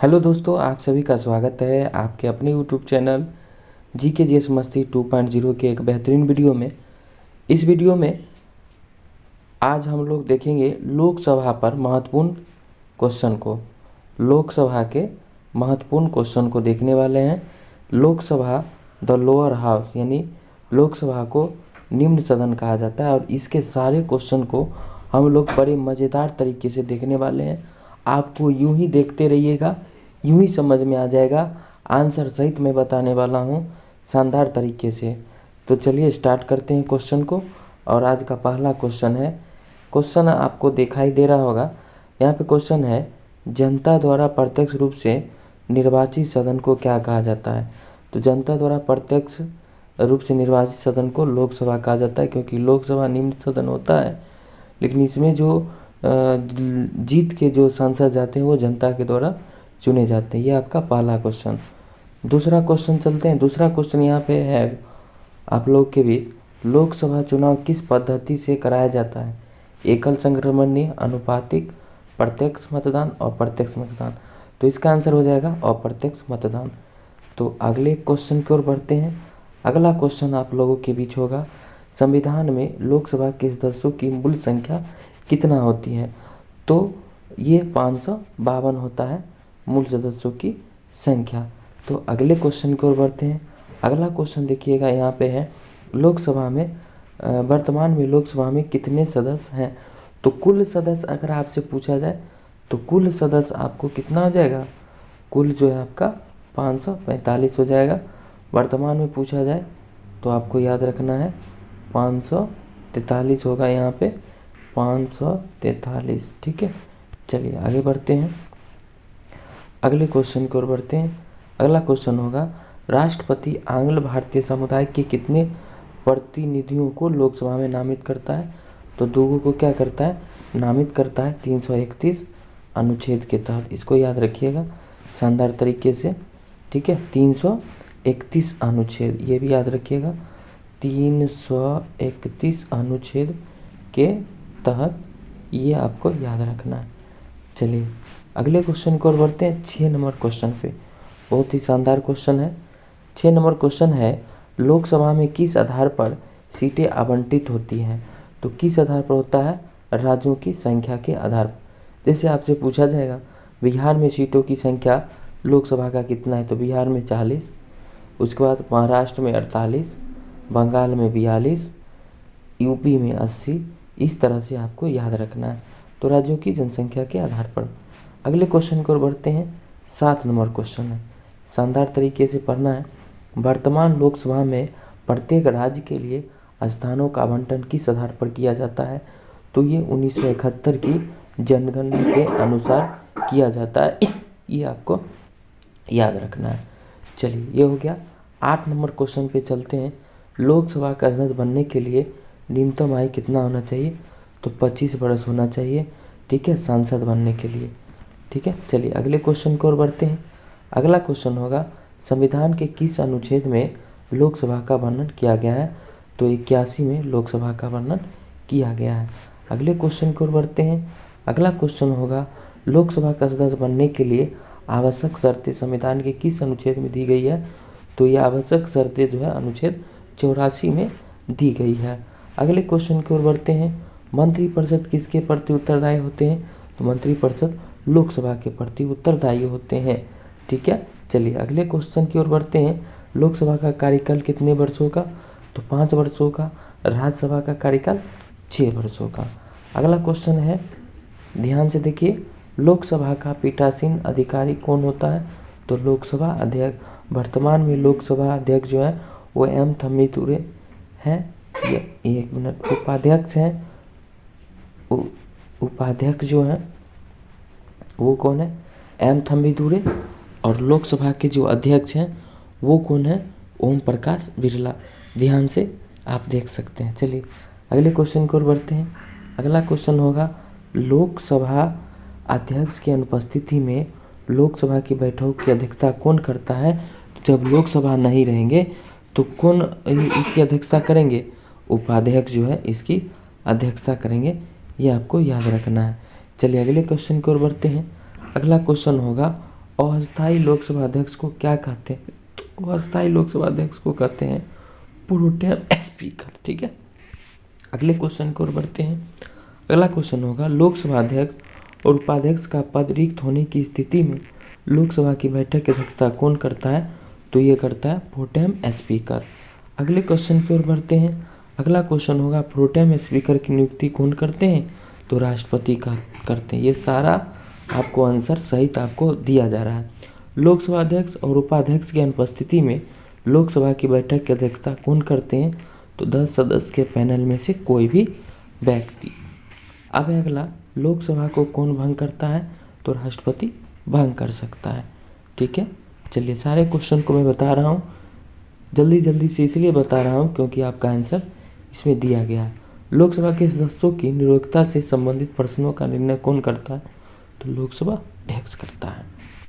Hello दोस्तों, आप सभी का स्वागत है आपके अपने यूट्यूब चैनल GK GS मस्ती 2.0 के एक बेहतरीन वीडियो में। इस वीडियो में आज हम लोग देखेंगे लोकसभा पर महत्वपूर्ण क्वेश्चन को। लोकसभा के महत्वपूर्ण क्वेश्चन को देखने वाले हैं। लोकसभा द लोअर हाउस यानी लोकसभा को निम्न सदन कहा जाता है और इसके सारे क्वेश्चन को हम लोग बड़े मज़ेदार तरीके से देखने वाले हैं। आपको यूं ही देखते रहिएगा, यूं ही समझ में आ जाएगा। आंसर सहित मैं बताने वाला हूं शानदार तरीके से। तो चलिए स्टार्ट करते हैं क्वेश्चन को। और आज का पहला क्वेश्चन है, क्वेश्चन आपको दिखाई दे रहा होगा, यहाँ पे क्वेश्चन है जनता द्वारा प्रत्यक्ष रूप से निर्वाचित सदन को क्या कहा जाता है। तो जनता द्वारा प्रत्यक्ष रूप से निर्वाचित सदन को लोकसभा कहा जाता है, क्योंकि लोकसभा निम्न सदन होता है, लेकिन इसमें जो जीत के जो सांसद जाते हैं वो जनता के द्वारा चुने जाते हैं। ये आपका पहला क्वेश्चन। दूसरा क्वेश्चन चलते हैं। दूसरा क्वेश्चन यहाँ पे है आप लोग के बीच, लोकसभा चुनाव किस पद्धति से कराया जाता है। एकल संक्रमणीय, अनुपातिक, प्रत्यक्ष मतदान, अप्रत्यक्ष मतदान। तो इसका आंसर हो जाएगा अप्रत्यक्ष मतदान। तो अगले क्वेश्चन की ओर बढ़ते हैं। अगला क्वेश्चन आप लोगों के बीच होगा, संविधान में लोकसभा के सदस्यों की मूल संख्या कितना होती है। तो ये 552 होता है मूल सदस्यों की संख्या। तो अगले क्वेश्चन की ओर बढ़ते हैं। अगला क्वेश्चन देखिएगा, यहाँ पे है लोकसभा में वर्तमान में लोकसभा में कितने सदस्य हैं। तो कुल सदस्य अगर आपसे पूछा जाए तो कुल सदस्य आपको कितना हो जाएगा, कुल जो है आपका 545 हो जाएगा। वर्तमान में पूछा जाए तो आपको याद रखना है 543 होगा, यहाँ पे 543। ठीक है, चलिए आगे बढ़ते हैं। अगले क्वेश्चन की ओर बढ़ते हैं। अगला क्वेश्चन होगा, राष्ट्रपति आंग्ल भारतीय समुदाय के कितने प्रतिनिधियों को लोकसभा में नामित करता है। तो दो को क्या करता है, नामित करता है 331 अनुच्छेद के तहत। इसको याद रखिएगा शानदार तरीके से। ठीक है, 331 अनुच्छेद, ये भी याद रखिएगा 331 अनुच्छेद के तहत, ये आपको याद रखना है। चलिए अगले क्वेश्चन की ओर बढ़ते हैं। 6 नंबर क्वेश्चन पे, बहुत ही शानदार क्वेश्चन है। 6 नंबर क्वेश्चन है, लोकसभा में किस आधार पर सीटें आवंटित होती हैं। तो किस आधार पर होता है, राज्यों की संख्या के आधार पर। जैसे आपसे पूछा जाएगा बिहार में सीटों की संख्या लोकसभा का कितना है, तो बिहार में 40, उसके बाद महाराष्ट्र में 48, बंगाल में 42, यूपी में 80। इस तरह से आपको याद रखना है, तो राज्यों की जनसंख्या के आधार पर। अगले क्वेश्चन की ओर बढ़ते हैं। 7 नंबर क्वेश्चन है, शानदार तरीके से पढ़ना है। वर्तमान लोकसभा में प्रत्येक राज्य के लिए स्थानों का आवंटन किस आधार पर किया जाता है। तो ये 1971 की जनगणना के अनुसार किया जाता है, ये आपको याद रखना है। चलिए ये हो गया। 8 नंबर क्वेश्चन पे चलते हैं। लोकसभा का सदस्य बनने के लिए न्यूनतम आयु कितना होना चाहिए। तो 25 वर्ष होना चाहिए। ठीक है, सांसद बनने के लिए। ठीक है, चलिए अगले क्वेश्चन की ओर बढ़ते हैं। अगला क्वेश्चन होगा, संविधान के किस अनुच्छेद में लोकसभा का वर्णन किया गया है। तो 81 में लोकसभा का वर्णन किया गया है। अगले क्वेश्चन की ओर बढ़ते हैं। अगला क्वेश्चन होगा, लोकसभा का सदस्य बनने के लिए आवश्यक शर्तें संविधान के किस अनुच्छेद में दी गई है। तो ये आवश्यक शर्तें जो है अनुच्छेद 84 में दी गई है। अगले क्वेश्चन की ओर बढ़ते हैं। मंत्रिपरिषद किसके प्रति उत्तरदायी होते हैं। तो मंत्रिपरिषद लोकसभा के प्रति उत्तरदायी होते हैं। ठीक है, चलिए अगले क्वेश्चन की ओर बढ़ते हैं। लोकसभा का कार्यकाल कितने वर्षों का। तो 5 वर्षों का। राज्यसभा का कार्यकाल 6 वर्षों का। अगला क्वेश्चन है, ध्यान से देखिए, लोकसभा का पीठासीन अधिकारी कौन होता है। तो लोकसभा अध्यक्ष, वर्तमान में लोकसभा अध्यक्ष जो है वो एम थम्बीदुरै हैं। ये एक मिनट, उपाध्यक्ष हैं, उपाध्यक्ष जो हैं वो कौन है, एम थम्बीदुरै। और लोकसभा के जो अध्यक्ष हैं वो कौन है, ओम प्रकाश बिरला। ध्यान से आप देख सकते हैं। चलिए अगले क्वेश्चन की ओर बढ़ते हैं। अगला क्वेश्चन होगा, लोकसभा अध्यक्ष की अनुपस्थिति में लोकसभा की बैठक की अध्यक्षता कौन करता है। जब लोकसभा नहीं रहेंगे तो कौन इसकी अध्यक्षता करेंगे, उपाध्यक्ष जो है इसकी अध्यक्षता करेंगे। ये आपको याद रखना है। चलिए अगले क्वेश्चन की ओर बढ़ते हैं। अगला क्वेश्चन होगा, अस्थायी लोकसभा अध्यक्ष को क्या कहते हैं? तो अस्थायी लोकसभा अध्यक्ष को कहते हैं प्रोटेम स्पीकर। ठीक है, अगले क्वेश्चन की ओर बढ़ते हैं। अगला क्वेश्चन होगा, लोकसभा अध्यक्ष और उपाध्यक्ष का पद रिक्त होने की स्थिति में लोकसभा की बैठक की अध्यक्षता कौन करता है? तो ये करता है प्रोटेम स्पीकर। अगले क्वेश्चन की ओर बढ़ते हैं। अगला क्वेश्चन होगा, प्रोटेम स्पीकर की नियुक्ति कौन करते हैं? तो राष्ट्रपति का करते हैं। ये सारा आपको आंसर सहित आपको दिया जा रहा है। लोकसभा अध्यक्ष और उपाध्यक्ष की अनुपस्थिति में लोकसभा की बैठक की अध्यक्षता कौन करते हैं? तो 10 सदस्य के पैनल में से कोई भी व्यक्ति। अब अगला, लोकसभा को कौन भंग करता है? तो राष्ट्रपति भंग कर सकता है। ठीक है, चलिए सारे क्वेश्चन को मैं बता रहा हूँ जल्दी जल्दी से, इसलिए बता रहा हूँ क्योंकि आपका आंसर इसमें दिया गया है। लोकसभा के सदस्यों की नियोक्ता से संबंधित प्रश्नों का निर्णय कौन करता है? तो लोकसभा अध्यक्ष करता है।